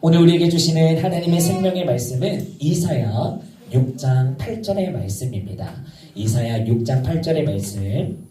오늘 우리에게 주시는 하나님의 생명의 말씀은 이사야 6장 8절의 말씀입니다. 이사야 6장 8절의 말씀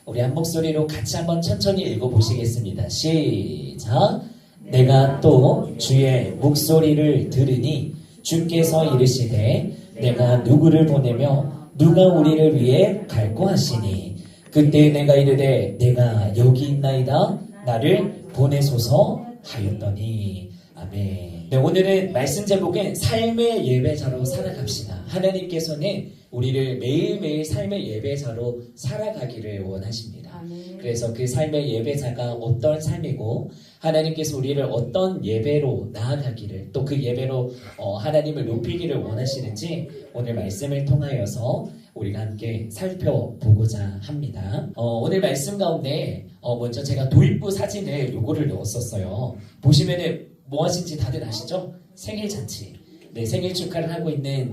우리 한 목소리로 같이 한번 천천히 읽어보시겠습니다. 시작! 내가 또 주의 목소리를 들으니 주께서 이르시되 내가 누구를 보내며 누가 우리를 위해 갈고 하시니 그때 내가 이르되 내가 여기 있나이다 나를 보내소서 하였더니 아멘. 네, 오늘은 말씀 제목은 삶의 예배자로 살아갑시다. 하나님께서는 우리를 매일매일 삶의 예배자로 살아가기를 원하십니다. 아멘. 그래서 그 삶의 예배자가 어떤 삶이고 하나님께서 우리를 어떤 예배로 나아가기를 또 그 예배로 하나님을 높이기를 원하시는지 오늘 말씀을 통하여서 우리가 함께 살펴보고자 합니다. 오늘 말씀 가운데 먼저 제가 도입부 사진을 요거를 넣었었어요. 보시면은 뭐 하신지 다들 아시죠? 생일 잔치. 네, 생일 축하를 하고 있는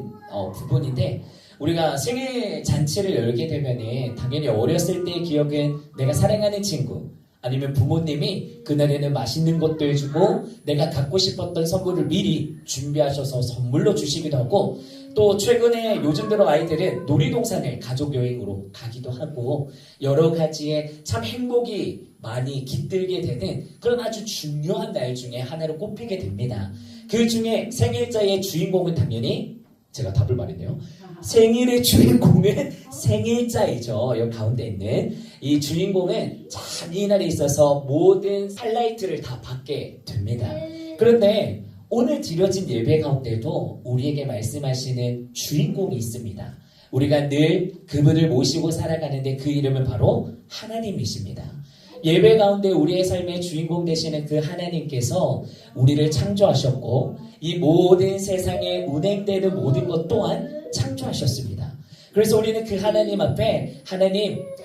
부분인데 우리가 생일 잔치를 열게 되면은 당연히 어렸을 때의 기억은 내가 사랑하는 친구 아니면 부모님이 그날에는 맛있는 것도 해주고 내가 갖고 싶었던 선물을 미리 준비하셔서 선물로 주시기도 하고 또 최근에 요즘 들어 아이들은 놀이동산을 가족 여행으로 가기도 하고 여러 가지의 참 행복이 많이 깃들게 되는 그런 아주 중요한 날 중에 하나로 꼽히게 됩니다. 그 중에 생일자의 주인공은 당연히 제가 답을 말했네요. 생일의 주인공은 생일자이죠. 여기 가운데 있는 이 주인공은 참 이 날에 있어서 모든 하이라이트를 다 받게 됩니다. 그런데 오늘 드려진 예배 가운데도 우리에게 말씀하시는 주인공이 있습니다. 우리가 늘 그분을 모시고 살아가는데 그 이름은 바로 하나님이십니다. 예배 가운데 우리의 삶의 주인공 되시는 그 하나님께서 우리를 창조하셨고 이 모든 세상에 운행되는 모든 것 또한 창조하셨습니다. 그래서 우리는 그 하나님 앞에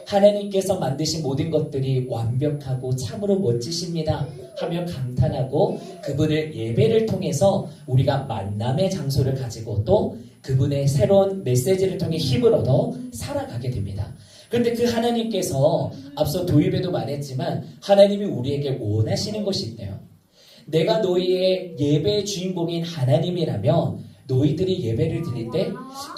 하나님께서 만드신 모든 것들이 완벽하고 참으로 멋지십니다 하며 감탄하고 그분을 예배를 통해서 우리가 만남의 장소를 가지고 또 그분의 새로운 메시지를 통해 힘을 얻어 살아가게 됩니다. 그런데 그 하나님께서 앞서 도입에도 말했지만 하나님이 우리에게 원하시는 것이 있대요. 내가 너희의 예배의 주인공인 하나님이라면 너희들이 예배를 드릴 때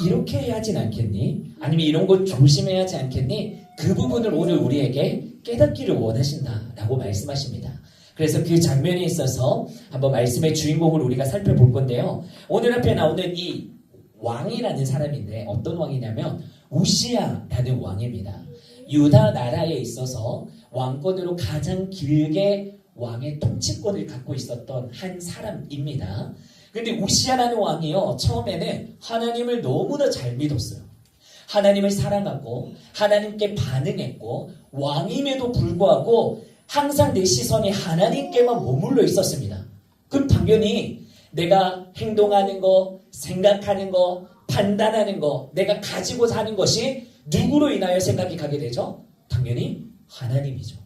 이렇게 해야 하진 않겠니? 아니면 이런 것 조심해야 하지 않겠니? 그 부분을 오늘 우리에게 깨닫기를 원하신다라고 말씀하십니다. 그래서 그 장면에 있어서 한번 말씀의 주인공을 우리가 살펴볼 건데요. 오늘 앞에 나오는 이 왕이라는 사람인데 어떤 왕이냐면 우시야라는 왕입니다. 유다 나라에 있어서 왕권으로 가장 길게 왕의 통치권을 갖고 있었던 한 사람입니다. 근데 우시야라는 왕이요, 처음에는 하나님을 너무나 잘 믿었어요. 하나님을 사랑하고 하나님께 반응했고 왕임에도 불구하고 항상 내 시선이 하나님께만 머물러 있었습니다. 그럼 당연히 내가 행동하는 거, 생각하는 거, 판단하는 거, 내가 가지고 사는 것이 누구로 인하여 생각이 가게 되죠? 당연히 하나님이죠.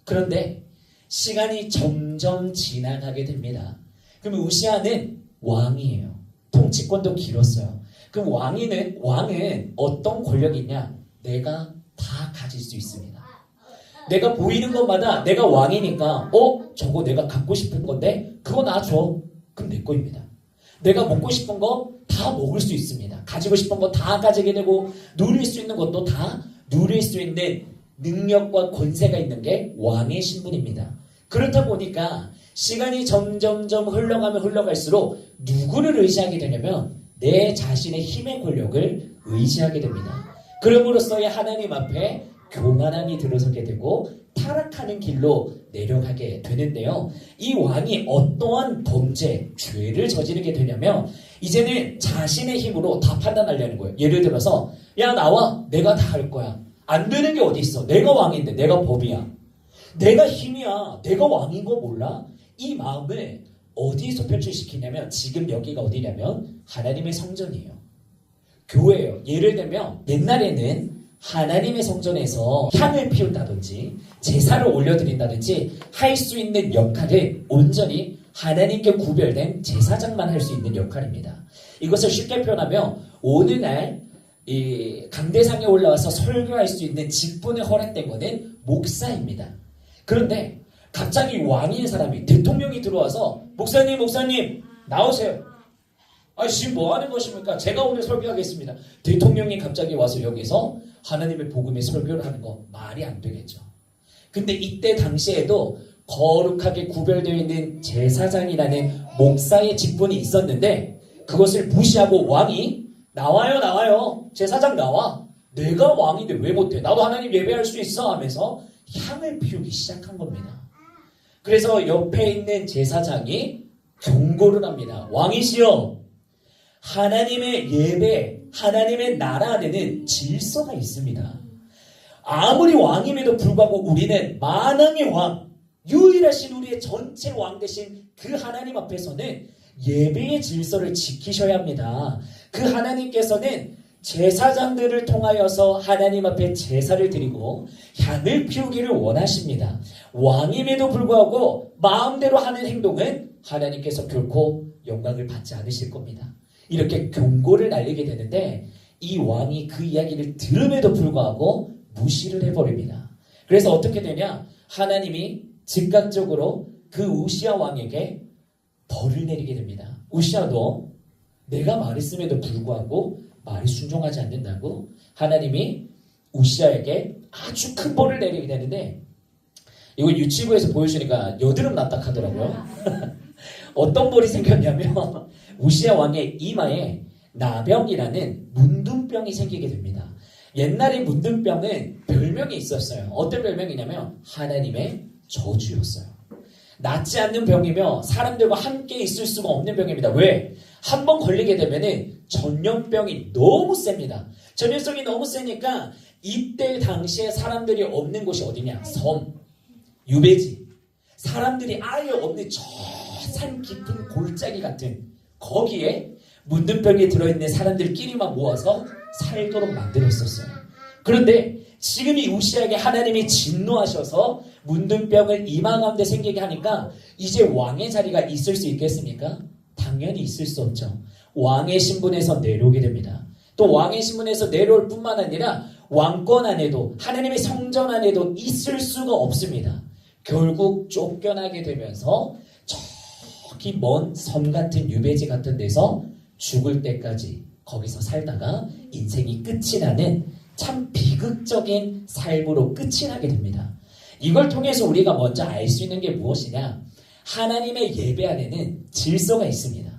그런데 시간이 점점 지나가게 됩니다. 그럼 우시야는 왕이에요. 통치권도 길었어요. 그럼 왕은 어떤 권력이 있냐? 내가 다 가질 수 있습니다. 내가 보이는 것마다 내가 왕이니까 저거 내가 갖고 싶은 건데 그거 나 줘. 그럼 내 거입니다. 내가 먹고 싶은 거 다 먹을 수 있습니다. 가지고 싶은 거 다 가지게 되고 누릴 수 있는 것도 다 누릴 수 있는 능력과 권세가 있는 게 왕의 신분입니다. 그렇다 보니까 시간이 점점점 흘러가면 흘러갈수록 누구를 의지하게 되냐면 내 자신의 힘의 권력을 의지하게 됩니다. 그럼으로써야 하나님 앞에 교만함이 들어서게 되고 타락하는 길로 내려가게 되는데요. 이 왕이 어떠한 범죄, 죄를 저지르게 되냐면 이제는 자신의 힘으로 다 판단하려는 거예요. 예를 들어서 야 나와, 내가 다 할 거야. 안 되는 게 어디 있어. 내가 왕인데 내가 법이야. 내가 힘이야. 내가 왕인 거 몰라? 이 마음을 어디에서 표출시키냐면 지금 여기가 어디냐면 하나님의 성전이에요. 교회예요. 예를 들면 옛날에는 하나님의 성전에서 향을 피운다든지 제사를 올려드린다든지 할 수 있는 역할은 온전히 하나님께 구별된 제사장만 할 수 있는 역할입니다. 이것을 쉽게 표현하면 오늘날 이 강대상에 올라와서 설교할 수 있는 직분을 허락된 것은 목사입니다. 그런데 갑자기 왕인 사람이, 대통령이 들어와서 목사님 나오세요. 지금 뭐 하는 것입니까? 제가 오늘 설교하겠습니다. 대통령이 갑자기 와서 여기서 하나님의 복음의 설교를 하는 거 말이 안 되겠죠. 근데 이때 당시에도 거룩하게 구별되어 있는 제사장이라는 목사의 직분이 있었는데 그것을 무시하고 왕이 나와요. 제사장 나와. 내가 왕인데 왜 못해? 나도 하나님 예배할 수 있어 하면서 향을 피우기 시작한 겁니다. 그래서 옆에 있는 제사장이 경고를 합니다. 왕이시여, 하나님의 예배, 하나님의 나라 안에는 질서가 있습니다. 아무리 왕임에도 불구하고 우리는 만왕의 왕, 유일하신 우리의 전체 왕 되신 그 하나님 앞에서는 예배의 질서를 지키셔야 합니다. 그 하나님께서는 제사장들을 통하여서 하나님 앞에 제사를 드리고 향을 피우기를 원하십니다. 왕임에도 불구하고 마음대로 하는 행동은 하나님께서 결코 영광을 받지 않으실 겁니다. 이렇게 경고를 날리게 되는데 이 왕이 그 이야기를 들음에도 불구하고 무시를 해버립니다. 그래서 어떻게 되냐? 하나님이 즉각적으로 그 우시야 왕에게 벌을 내리게 됩니다. 우시야, 너 내가 말했음에도 불구하고 말이 순종하지 않는다고 하나님이 우시야에게 아주 큰 벌을 내리게 되는데 이거 유치부에서 보여주니까 여드름 났다 하더라고요. 어떤 벌이 생겼냐면 우시야 왕의 이마에 나병이라는 문둥병이 생기게 됩니다. 옛날에 문둥병은 별명이 있었어요. 어떤 별명이냐면 하나님의 저주였어요. 낫지 않는 병이며 사람들과 함께 있을 수가 없는 병입니다. 왜? 한 번 걸리게 되면은 전염병이 너무 셉니다. 전염성이 너무 세니까 이때 당시에 사람들이 없는 곳이 어디냐? 섬, 유배지. 사람들이 아예 없는 저 산 깊은 골짜기 같은 거기에 문둥병에 들어있는 사람들끼리만 모아서 살도록 만들었었어요. 그런데 지금 이 우시야에게 하나님이 진노하셔서 문둥병을 이마 가운데 생기게 하니까 이제 왕의 자리가 있을 수 있겠습니까? 당연히 있을 수 없죠. 왕의 신분에서 내려오게 됩니다. 또 왕의 신분에서 내려올 뿐만 아니라 왕권 안에도 하나님의 성전 안에도 있을 수가 없습니다. 결국 쫓겨나게 되면서 저기 먼 섬 같은 유배지 같은 데서 죽을 때까지 거기서 살다가 인생이 끝이 나는 참 비극적인 삶으로 끝이 나게 됩니다. 이걸 통해서 우리가 먼저 알 수 있는 게 무엇이냐? 하나님의 예배 안에는 질서가 있습니다.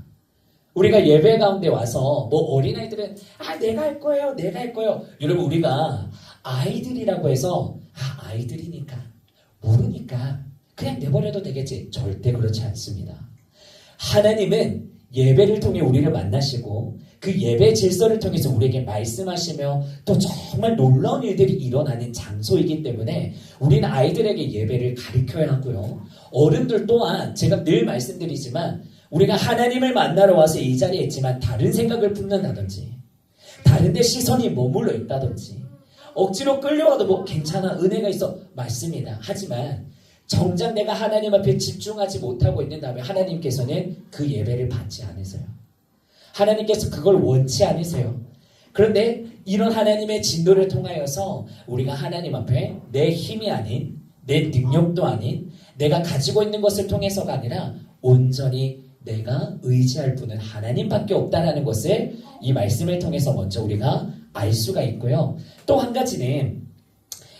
우리가 예배 가운데 와서 뭐 어린아이들은 내가 할 거예요. 여러분 우리가 아이들이라고 해서 아이들이니까 모르니까 그냥 내버려도 되겠지. 절대 그렇지 않습니다. 하나님은 예배를 통해 우리를 만나시고 그 예배 질서를 통해서 우리에게 말씀하시며 또 정말 놀라운 일들이 일어나는 장소이기 때문에 우리는 아이들에게 예배를 가르쳐야 하고요. 어른들 또한 제가 늘 말씀드리지만 우리가 하나님을 만나러 와서 이 자리에 있지만 다른 생각을 품는다든지 다른 데 시선이 머물러 있다든지 억지로 끌려가도 뭐 괜찮아, 은혜가 있어, 맞습니다. 하지만 정작 내가 하나님 앞에 집중하지 못하고 있는다면 하나님께서는 그 예배를 받지 않으세요. 하나님께서 그걸 원치 않으세요. 그런데 이런 하나님의 진노를 통하여서 우리가 하나님 앞에 내 힘이 아닌, 내 능력도 아닌, 내가 가지고 있는 것을 통해서가 아니라 온전히 내가 의지할 분은 하나님밖에 없다는 것을 이 말씀을 통해서 먼저 우리가 알 수가 있고요. 또 한 가지는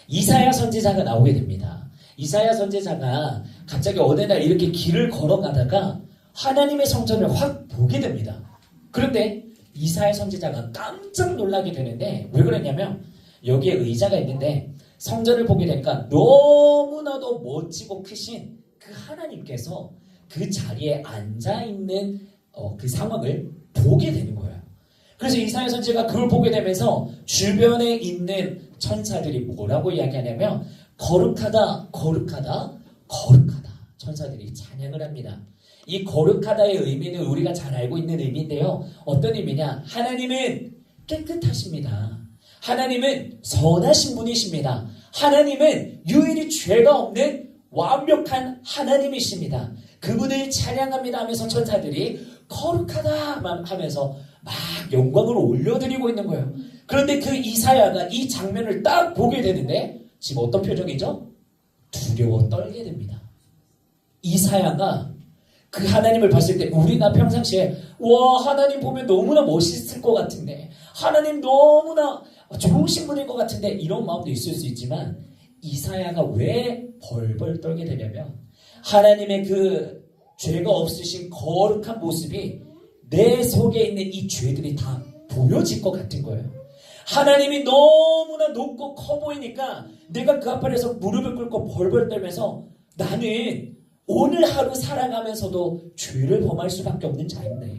이사야 선지자가 나오게 됩니다. 이사야 선지자가 갑자기 어느 날 이렇게 길을 걸어가다가 하나님의 성전을 확 보게 됩니다. 그런데 이사야 선지자가 깜짝 놀라게 되는데 왜 그랬냐면 여기에 의자가 있는데 성전을 보게 되니까 너무나도 멋지고 크신 그 하나님께서 그 자리에 앉아있는 그 상황을 보게 되는 거예요. 그래서 이사야 선지자가 그걸 보게 되면서 주변에 있는 천사들이 뭐라고 이야기하냐면 거룩하다, 거룩하다, 거룩하다. 천사들이 찬양을 합니다. 이 거룩하다의 의미는 우리가 잘 알고 있는 의미인데요. 어떤 의미냐? 하나님은 깨끗하십니다. 하나님은 선하신 분이십니다. 하나님은 유일히 죄가 없는 완벽한 하나님이십니다. 그분을 찬양합니다 하면서 천사들이 거룩하다 하면서 막 영광을 올려드리고 있는 거예요. 그런데 그 이사야가 이 장면을 딱 보게 되는데 지금 어떤 표정이죠? 두려워 떨게 됩니다. 이사야가 그 하나님을 봤을 때 우리가 평상시에 와 하나님 보면 너무나 멋있을 것 같은데 하나님 너무나 좋으신 분인 것 같은데 이런 마음도 있을 수 있지만 이사야가 왜 벌벌 떨게 되냐면 하나님의 그 죄가 없으신 거룩한 모습이 내 속에 있는 이 죄들이 다 보여질 것 같은 거예요. 하나님이 너무나 높고 커 보이니까 내가 그 앞에서 무릎을 꿇고 벌벌 떨면서 나는 오늘 하루 살아가면서도 죄를 범할 수밖에 없는 자인데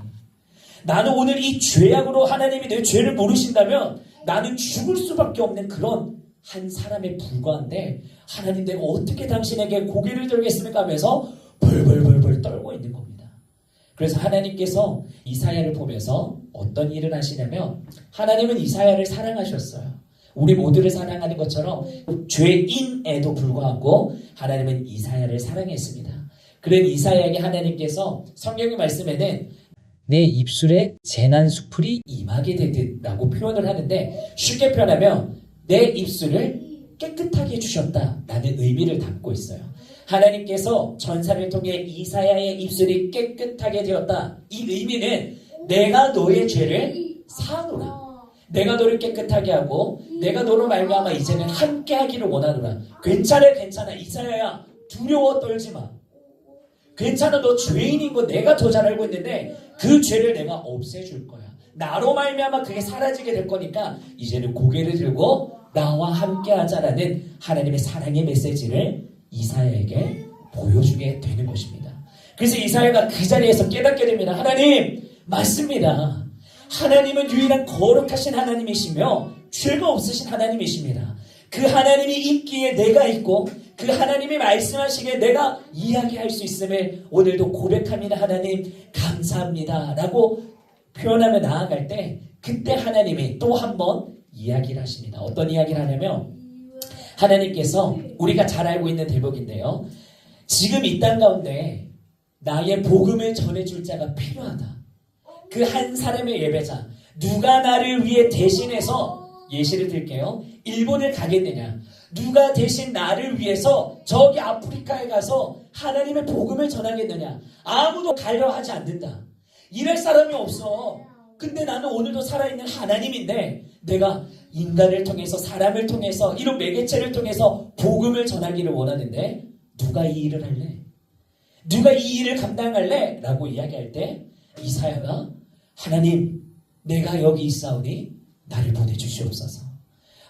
나는 오늘 이 죄악으로 하나님이 내 죄를 모르신다면 나는 죽을 수밖에 없는 그런 한 사람에 불과한데 하나님 내가 어떻게 당신에게 고개를 들겠습니까 하면서 벌벌벌벌 떨고 있는 겁니다. 그래서 하나님께서 이사야를 보면서 어떤 일을 하시냐면 하나님은 이사야를 사랑하셨어요. 우리 모두를 사랑하는 것처럼 죄인에도 불구하고 하나님은 이사야를 사랑했습니다. 그런 이사야에게 하나님께서 성경의 말씀에는 내 입술에 재난 수풀이 임하게 되듯라고 표현을 하는데 쉽게 표현하면 내 입술을 깨끗하게 해주셨다라는 의미를 담고 있어요. 하나님께서 전사를 통해 이사야의 입술이 깨끗하게 되었다. 이 의미는 내가 너의 죄를 사하노라. 내가 너를 깨끗하게 하고 내가 너로 말미암아 이제는 함께 하기를 원하노라. 괜찮아 이사야야 두려워 떨지 마. 괜찮아 너 죄인인 거 내가 더 잘 알고 있는데 그 죄를 내가 없애줄 거야. 나로 말미암아 그게 사라지게 될 거니까 이제는 고개를 들고 나와 함께 하자라는 하나님의 사랑의 메시지를 이사야에게 보여주게 되는 것입니다. 그래서 이사야가 그 자리에서 깨닫게 됩니다. 하나님 맞습니다. 하나님은 유일한 거룩하신 하나님이시며 죄가 없으신 하나님이십니다. 그 하나님이 있기에 내가 있고 그 하나님이 말씀하시기에 내가 이야기할 수 있음을 오늘도 고백합니다. 하나님 감사합니다 라고 표현하며 나아갈 때 그때 하나님이 또 한 번 이야기를 하십니다. 어떤 이야기를 하냐면 하나님께서 우리가 잘 알고 있는 대목인데요. 지금 이 땅 가운데 나의 복음을 전해줄 자가 필요하다. 그 한 사람의 예배자 누가 나를 위해 대신해서 예시를 들게요. 일본을 가겠느냐 누가 대신 나를 위해서 저기 아프리카에 가서 하나님의 복음을 전하겠느냐 아무도 가려 하지 않는다. 이럴 사람이 없어. 근데 나는 오늘도 살아있는 하나님인데 내가 인간을 통해서 사람을 통해서 이런 매개체를 통해서 복음을 전하기를 원하는데 누가 이 일을 할래? 누가 이 일을 감당할래? 라고 이야기할 때 이사야가 하나님 내가 여기 있사오니 나를 보내주시옵소서.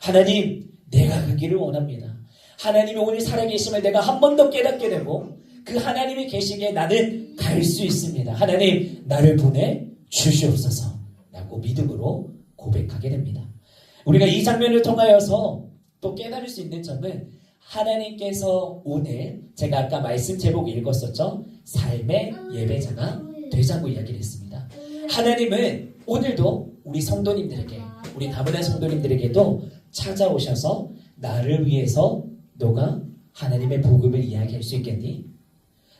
하나님 내가 가기를 원합니다. 하나님이 오늘 살아계심을 내가 한 번 더 깨닫게 되고 그 하나님이 계시기에 나는 갈 수 있습니다. 하나님 나를 보내주시옵소서 라고 믿음으로 고백하게 됩니다. 우리가 이 장면을 통하여서 또 깨달을 수 있는 점은 하나님께서 오늘 제가 아까 말씀 제목 읽었었죠. 삶의 예배자가 되자고 이야기를 했습니다. 하나님은 오늘도 우리 성도님들에게 우리 다문화 성도님들에게도 찾아오셔서 나를 위해서 너가 하나님의 복음을 이야기할 수 있겠니?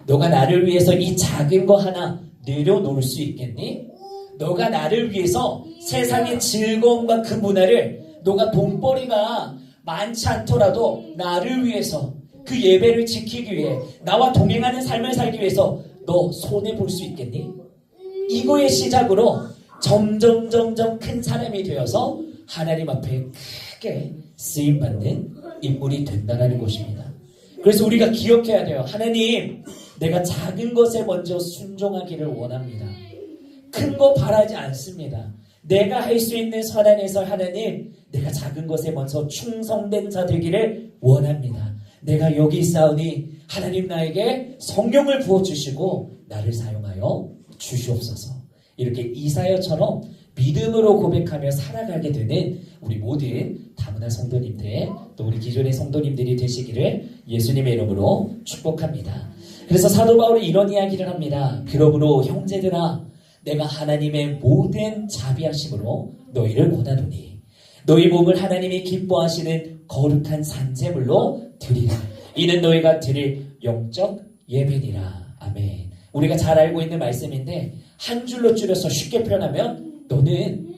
너가 나를 위해서 이 작은 거 하나 내려놓을 수 있겠니? 너가 나를 위해서 세상의 즐거움과 그 문화를 너가 돈벌이가 많지 않더라도 나를 위해서 그 예배를 지키기 위해 나와 동행하는 삶을 살기 위해서 너 손해볼 수 있겠니? 이거의 시작으로 점점 큰 사람이 되어서 하나님 앞에 크게 쓰임받는 인물이 된다는 것입니다. 그래서 우리가 기억해야 돼요. 하나님 내가 작은 것에 먼저 순종하기를 원합니다. 큰 거 바라지 않습니다. 내가 할 수 있는 선안에서 하나님 내가 작은 것에 먼저 충성된 자 되기를 원합니다. 내가 여기 있사오니 하나님 나에게 성령을 부어주시고 나를 사용하여 주시옵소서. 이렇게 이사야처럼 믿음으로 고백하며 살아가게 되는 우리 모든 다문화 성도님들 또 우리 기존의 성도님들이 되시기를 예수님의 이름으로 축복합니다. 그래서 사도 바울이 이런 이야기를 합니다. 그러므로 형제들아 내가 하나님의 모든 자비하심으로 너희를 권하노니 너희 몸을 하나님이 기뻐하시는 거룩한 산제물로 드리라. 이는 너희가 드릴 영적 예배니라. 아멘. 우리가 잘 알고 있는 말씀인데 한 줄로 줄여서 쉽게 표현하면 너는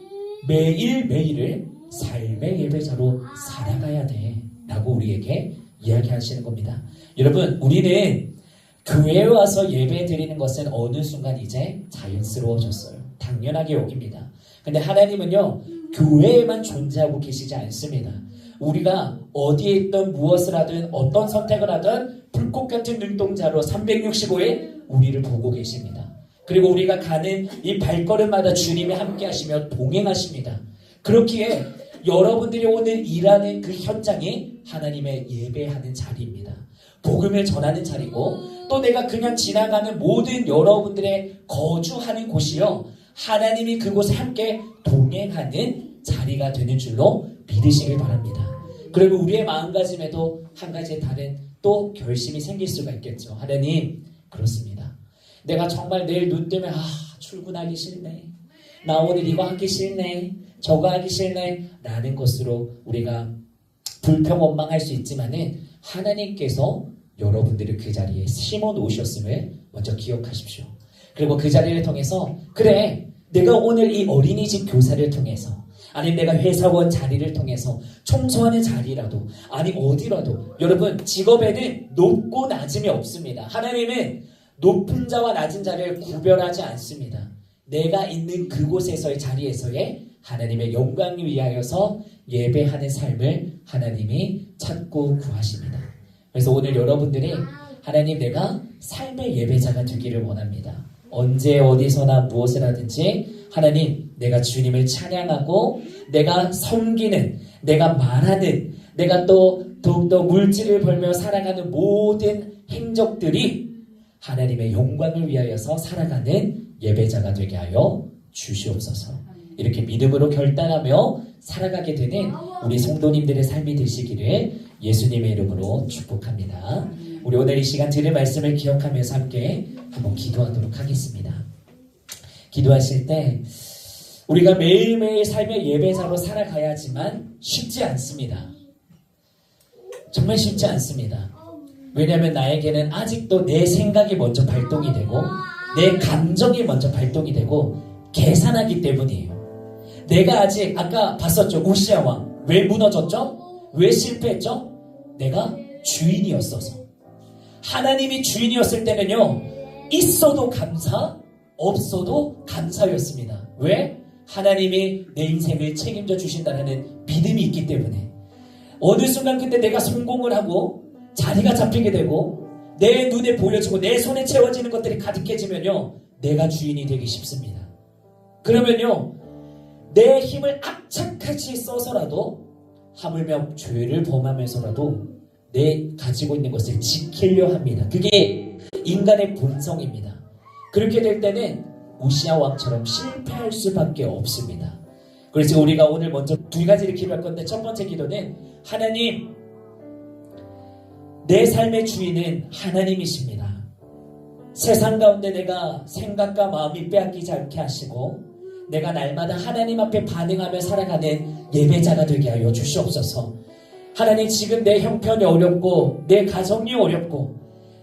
매일매일을 삶의 예배자로 살아가야 돼 라고 우리에게 이야기하시는 겁니다. 여러분 우리는 교회에 와서 예배 드리는 것은 어느 순간 이제 자연스러워졌어요. 당연하게 여깁니다. 근데 하나님은요, 교회에만 존재하고 계시지 않습니다. 우리가 어디에 있든 무엇을 하든 어떤 선택을 하든 불꽃 같은 눈동자로 365일 우리를 보고 계십니다. 그리고 우리가 가는 이 발걸음마다 주님이 함께 하시며 동행하십니다. 그렇기에 여러분들이 오늘 일하는 그 현장이 하나님의 예배하는 자리입니다. 복음을 전하는 자리고 또 내가 그냥 지나가는 모든 여러분들의 거주하는 곳이요, 하나님이 그곳에 함께 동행하는 자리가 되는 줄로 믿으시길 바랍니다. 그리고 우리의 마음가짐에도 한 가지 다른 또 결심이 생길 수가 있겠죠. 하나님, 그렇습니다. 내가 정말 내일 눈 뜨면 출근하기 싫네, 나 오늘 이거 하기 싫네, 저거 하기 싫네 라는 것으로 우리가 불평원망할 수 있지만은 하나님께서 여러분들을 그 자리에 심어 놓으셨음을 먼저 기억하십시오. 그리고 그 자리를 통해서 그래, 내가 오늘 이 어린이집 교사를 통해서, 아니면 내가 회사원 자리를 통해서 청소하는 자리라도, 아니 어디라도, 여러분 직업에는 높고 낮음이 없습니다. 하나님은 높은 자와 낮은 자를 구별하지 않습니다. 내가 있는 그곳에서의 자리에서의 하나님의 영광을 위하여서 예배하는 삶을 하나님이 찾고 구하십니다. 그래서 오늘 여러분들이 하나님, 내가 삶의 예배자가 되기를 원합니다. 언제 어디서나 무엇을 하든지 하나님, 내가 주님을 찬양하고 내가 섬기는, 내가 말하는, 내가 또 더욱더 물질을 벌며 살아가는 모든 행적들이 하나님의 영광을 위하여서 살아가는 예배자가 되게 하여 주시옵소서. 이렇게 믿음으로 결단하며 살아가게 되는 우리 성도님들의 삶이 되시기를 예수님의 이름으로 축복합니다. 우리 오늘 이 시간 들은 말씀을 기억하면서 함께 한번 기도하도록 하겠습니다. 기도하실 때 우리가 매일매일 삶의 예배자로 살아가야지만 쉽지 않습니다. 정말 쉽지 않습니다. 왜냐하면 나에게는 아직도 내 생각이 먼저 발동이 되고 내 감정이 먼저 발동이 되고 계산하기 때문이에요. 내가 아직, 아까 봤었죠, 우시아 왕 왜 무너졌죠? 왜 실패했죠? 내가 주인이었어서. 하나님이 주인이었을 때는요, 있어도 감사, 없어도 감사였습니다. 왜? 하나님이 내 인생을 책임져 주신다는 믿음이 있기 때문에. 어느 순간 근데 내가 성공을 하고 자리가 잡히게 되고 내 눈에 보여지고 내 손에 채워지는 것들이 가득해지면요, 내가 주인이 되기 쉽습니다. 그러면요, 내 힘을 악착같이 써서라도, 하물며 죄를 범하면서라도 내 가지고 있는 것을 지키려 합니다. 그게 인간의 본성입니다. 그렇게 될 때는 우시아 왕처럼 실패할 수밖에 없습니다. 그래서 우리가 오늘 먼저 두 가지를 기도할 건데, 첫 번째 기도는 하나님, 내 삶의 주인은 하나님이십니다. 세상 가운데 내가 생각과 마음이 빼앗기지 않게 하시고 내가 날마다 하나님 앞에 반응하며 살아가는 예배자가 되게 하여 주시옵소서. 하나님, 지금 내 형편이 어렵고 내 가정이 어렵고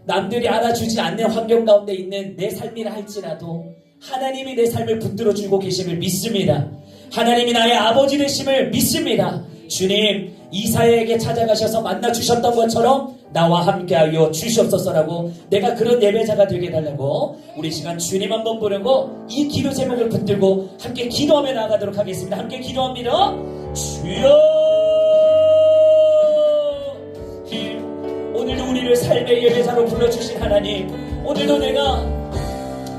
남들이 알아주지 않는 환경 가운데 있는 내 삶이라 할지라도 하나님이 내 삶을 붙들어주고 계심을 믿습니다. 하나님이 나의 아버지 되심을 믿습니다. 주님, 이사야에게 찾아가셔서 만나주셨던 것처럼 나와 함께하여 주시옵소서라고, 내가 그런 예배자가 되게 해달라고 우리 시간 주님 한번 부르고 이 기도 제목을 붙들고 함께 기도하며 나아가도록 하겠습니다. 함께 기도합니다. 주여, 오늘도 우리를 삶의 예배자로 불러주신 하나님, 오늘도 내가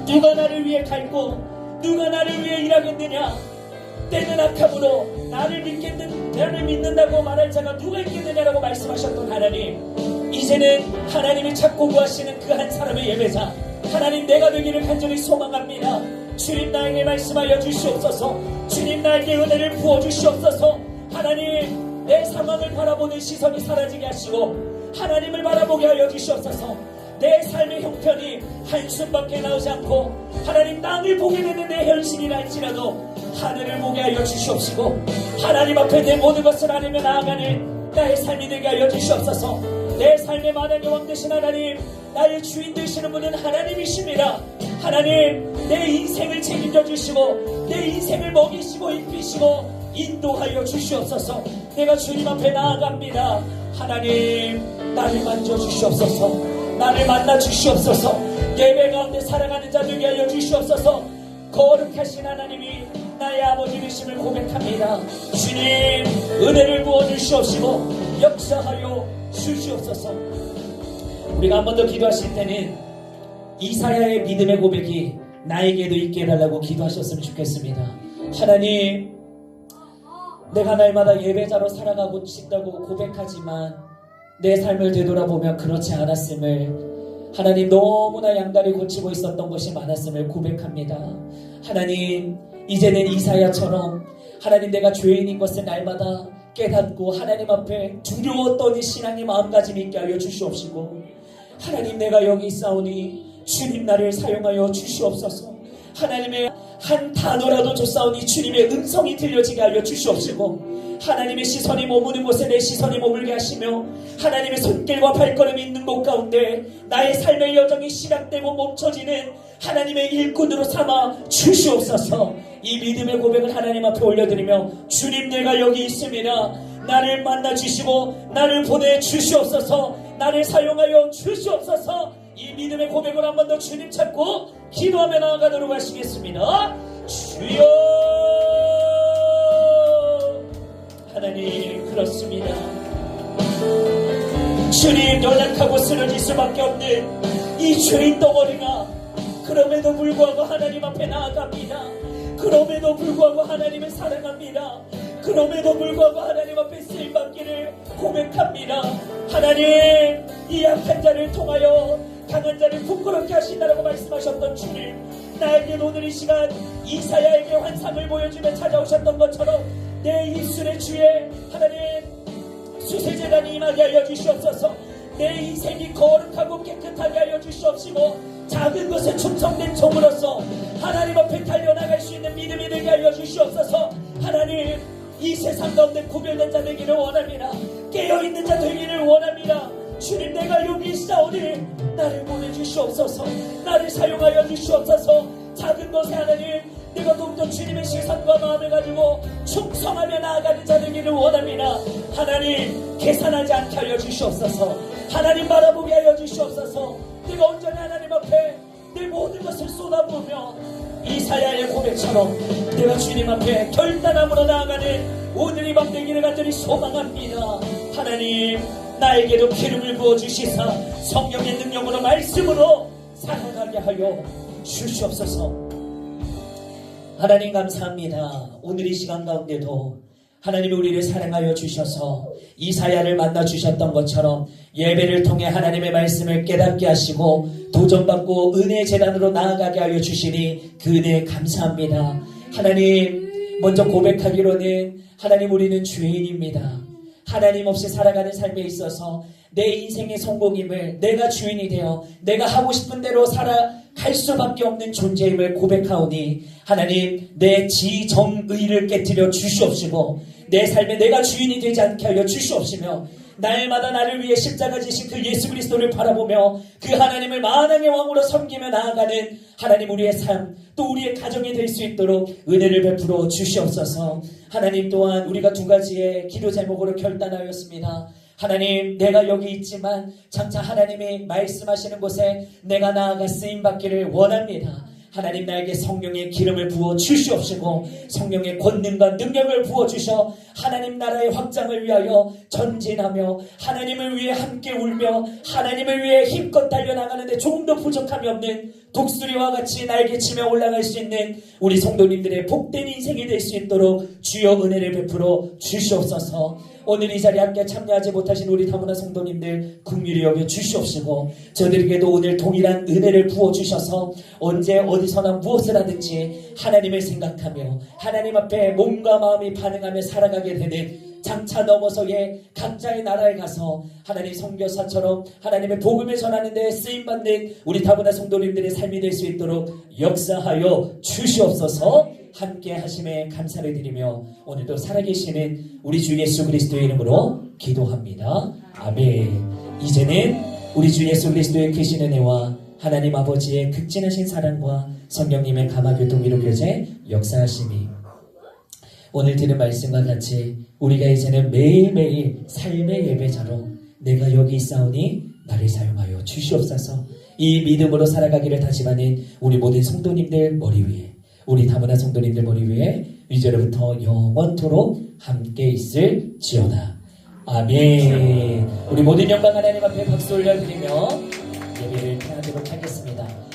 누가 나를 위해 갈고 누가 나를 위해 일하겠느냐, 때는 악함으로 나를 믿는다고 말할 자가 누가 있겠느냐라고 말씀하셨던 하나님, 이제는 하나님을 찾고 구하시는 그 한 사람의 예배자 하나님, 내가 되기를 간절히 소망합니다. 주님, 나에게 말씀하여 주시옵소서. 주님, 나에게 은혜를 부어주시옵소서. 하나님, 내 상황을 바라보는 시선이 사라지게 하시고 하나님을 바라보게 하여 주시옵소서. 내 삶의 형편이 한숨밖에 나오지 않고 하나님, 땅을 보게 되는 내 현실이라 할지라도 하늘을 보게 하여 주시옵시고 하나님 앞에 내 모든 것을 아니며 나아가는 나의 삶이 되게 하여 주시옵소서. 내 삶의 만왕의 왕 되신 하나님, 나의 주인 되시는 분은 하나님이십니다. 하나님, 내 인생을 책임져 주시고 내 인생을 먹이시고 입히시고 인도하여 주시옵소서. 내가 주님 앞에 나아갑니다. 하나님, 나를 만져주시옵소서. 나를 만나 주시옵소서. 예배 가운데 살아가는 자 되게 하여 주시옵소서. 거룩하신 하나님이 나의 아버지 되심을 고백합니다. 주님, 은혜를 부어 주시옵시고 역사하여 주시옵소서. 우리가 한 번 더 기도하실 때는 이사야의 믿음의 고백이 나에게도 있게 해달라고 기도하셨으면 좋겠습니다. 하나님, 내가 날마다 예배자로 살아가고 싶다고 고백하지만 내 삶을 되돌아보면 그렇지 않았음을, 하나님 너무나 양다리 고치고 있었던 것이 많았음을 고백합니다. 하나님, 이제는 이사야처럼 하나님 내가 죄인인 것을 날마다 깨닫고 하나님 앞에 두려워 떠는 신앙의 마음가짐 있게 하여 주시옵시고, 하나님 내가 여기 있사오니 주님 나를 사용하여 주시옵소서. 하나님의 한 단어라도 줬사오니 주님의 음성이 들려지게 하여 주시옵시고, 하나님의 시선이 머무는 곳에 내 시선이 머물게 하시며 하나님의 손길과 발걸음이 있는 곳 가운데 나의 삶의 여정이 시작되고 멈춰지는 하나님의 일꾼으로 삼아 주시옵소서. 이 믿음의 고백을 하나님 앞에 올려드리며, 주님 내가 여기 있습니다. 나를 만나 주시고 나를 보내 주시옵소서. 나를 사용하여 주시옵소서. 이 믿음의 고백을 한 번 더 주님 찾고 기도하며 나아가도록 하시겠습니다. 주여, 하나님 그렇습니다. 주님, 연약하고 쓰러질 수밖에 없는 이 죄인 덩어리가 그럼에도 불구하고 하나님 앞에 나아갑니다. 그럼에도 불구하고 하나님을 사랑합니다. 그럼에도 불구하고 하나님 앞에 쓰임받기를 고백합니다. 하나님, 이 약한 자를 통하여 강한 자를 부끄럽게 하신다라고 말씀하셨던 주님, 나에게 오늘 이 시간 이사야에게 환상을 보여주며 찾아오셨던 것처럼 내 입술의 주에 하나님 수세제단이 임하게 하여 주시옵소서. 내 인생이 거룩하고 깨끗하게 하여 주시옵시고, 작은 것에 충성된 종으로서 하나님 앞에 달려나갈 수 있는 믿음이 되게 하여 주시옵소서. 하나님, 이 세상 가운데 구별된 자 되기를 원합니다. 깨어있는 자 되기를 원합니다. 주님, 내가 여기 있사오니 나를 보내주시옵소서. 나를 사용하여 주시옵소서. 작은 것에 하나님, 내가 더욱더 주님의 시선과 마음을 가지고 충성하며 나아가는 자 되기를 원합니다. 하나님, 계산하지 않게 하여 주시옵소서. 하나님 바라보게 하여 주시옵소서. 내가 온전히 하나님 앞에 내 모든 것을 쏟아부으며 이사야의 고백처럼 내가 주님 앞에 결단함으로 나아가는 오늘 이 밤 되기를 간절히 소망합니다. 하나님, 나에게도 기름을 부어주시사 성령의 능력으로 말씀으로 살아가게 하여 주시옵소서. 하나님 감사합니다. 오늘 이 시간 가운데도 하나님이 우리를 사랑하여 주셔서 이사야를 만나 주셨던 것처럼 예배를 통해 하나님의 말씀을 깨닫게 하시고 도전받고 은혜의 재단으로 나아가게 하여 주시니 그 은혜에 감사합니다. 하나님, 먼저 고백하기로는 하나님, 우리는 죄인입니다. 하나님 없이 살아가는 삶에 있어서 내 인생의 성공임을, 내가 주인이 되어 내가 하고 싶은 대로 살아갈 수밖에 없는 존재임을 고백하오니 하나님, 내 지정의를 깨뜨려 주시옵시고 내 삶에 내가 주인이 되지 않게 하여 주시옵시며, 날마다 나를 위해 십자가 지신 그 예수 그리스도를 바라보며 그 하나님을 만왕의 왕으로 섬기며 나아가는 하나님, 우리의 삶 또 우리의 가정이 될 수 있도록 은혜를 베풀어 주시옵소서. 하나님, 또한 우리가 두 가지의 기도 제목으로 결단하였습니다. 하나님, 내가 여기 있지만 장차 하나님이 말씀하시는 곳에 내가 나아가 쓰임받기를 원합니다. 하나님, 나에게 성령의 기름을 부어 주시옵시고 성령의 권능과 능력을 부어 주셔 하나님 나라의 확장을 위하여 전진하며 하나님을 위해 함께 울며 하나님을 위해 힘껏 달려나가는데 조금도 부족함이 없는 독수리와 같이 날개치며 올라갈 수 있는 우리 성도님들의 복된 인생이 될 수 있도록 주여 은혜를 베풀어 주시옵소서. 오늘 이 자리에 함께 참여하지 못하신 우리 다문화 성도님들 긍휼히 여겨 주시옵시고 저들에게도 오늘 동일한 은혜를 부어주셔서 언제 어디서나 무엇을 하든지 하나님을 생각하며 하나님 앞에 몸과 마음이 반응하며 살아가게 되는 장차 넘어서의 각자의 나라에 가서 하나님 선교사처럼 하나님의 복음을 전하는 데 쓰임받는 우리 다문화 성도님들의 삶이 될 수 있도록 역사하여 주시옵소서. 함께 하심에 감사를 드리며 오늘도 살아계시는 우리 주 예수 그리스도의 이름으로 기도합니다. 아멘. 이제는 우리 주 예수 그리스도의 크신 은혜와 하나님 아버지의 극진하신 사랑과 성령님의 감화교통 위로 교제 역사하심이 오늘 들은 말씀과 같이 우리가 이제는 매일매일 삶의 예배자로 내가 여기 있사오니 나를 사용하여 주시옵소서. 이 믿음으로 살아가기를 다짐하는 우리 모든 성도님들 머리 위에, 우리 다문화 성도님들 머리 위에 이제로부터 영원토록 함께 있을지어다. 아멘. 우리 모든 영광 하나님 앞에 박수 올려드리며 예배를 드리도록 하겠습니다.